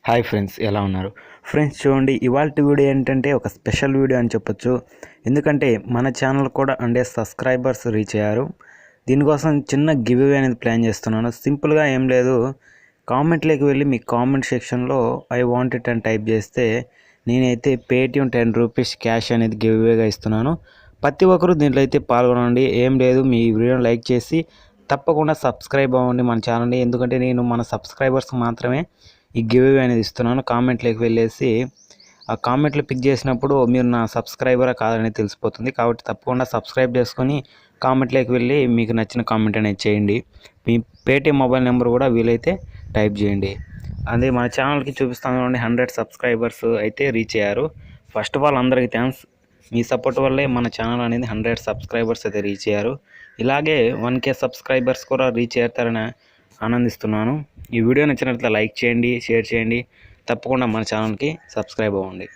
Hi friends, ఎలా ఉన్నారు? Friends చూడండి, ఇవాల్టి వీడియో ఏంటంటే ఒక స్పెషల్ వీడియో అని చెప్పొచ్చు. ఎందుకంటే మన ఛానల్ కూడా 100 సబ్స్క్రైబర్స్ రీచ్ అయ్యారు. దీనికోసం చిన్న గివ్ అవే అనేది ప్లాన్ చేస్తున్నాను. సింపుల్గా ఏం లేదు, కామెంట్లోకి వెళ్ళి మీ కామెంట్ సెక్షన్లో ఐ వాంట్ ఇట్ అని టైప్ చేస్తే నేనైతే పేటిఎం 10 రూపీస్ క్యాష్ అనేది గివ్ అవేగా ఇస్తున్నాను. ప్రతి ఒక్కరు దీంట్లో అయితే పాల్గొనండి. ఏం లేదు, మీ వీడియోని లైక్ చేసి తప్పకుండా సబ్స్క్రైబ్ అవ్వండి మన ఛానల్ని. ఎందుకంటే నేను మన సబ్స్క్రైబర్స్ మాత్రమే ఈ గివ్ అవే అనేది ఇస్తున్నాను. కామెంట్లోకి వెళ్ళేసి ఆ కామెంట్లో పిక్ చేసినప్పుడు మీరు నా సబ్స్క్రైబరా కాదని తెలిసిపోతుంది. కాబట్టి తప్పకుండా సబ్స్క్రైబ్ చేసుకొని కామెంట్లోకి వెళ్ళి మీకు నచ్చిన కామెంట్ అనేది చేయండి. మీ పేటిఎం మొబైల్ నెంబర్ కూడా వీలైతే టైప్ చేయండి. అదే మన ఛానల్కి చూపిస్తాను, 100 సబ్స్క్రైబర్స్ అయితే రీచ్ అయ్యారు. ఫస్ట్ ఆఫ్ ఆల్ అందరికీ థ్యాంక్స్. మీ సపోర్ట్ వల్లే మన ఛానల్ అనేది 100 సబ్స్క్రైబర్స్ అయితే రీచ్ అయ్యారు. ఇలాగే 1K సబ్స్క్రైబర్స్ కూడా రీచ్ అవుతారని ఆనందిస్తున్నాను. ఈ వీడియో నచ్చినట్లయితే లైక్ చేయండి, షేర్ చేయండి. తప్పకుండా మన ఛానల్కి సబ్స్క్రైబ్ అవ్వండి.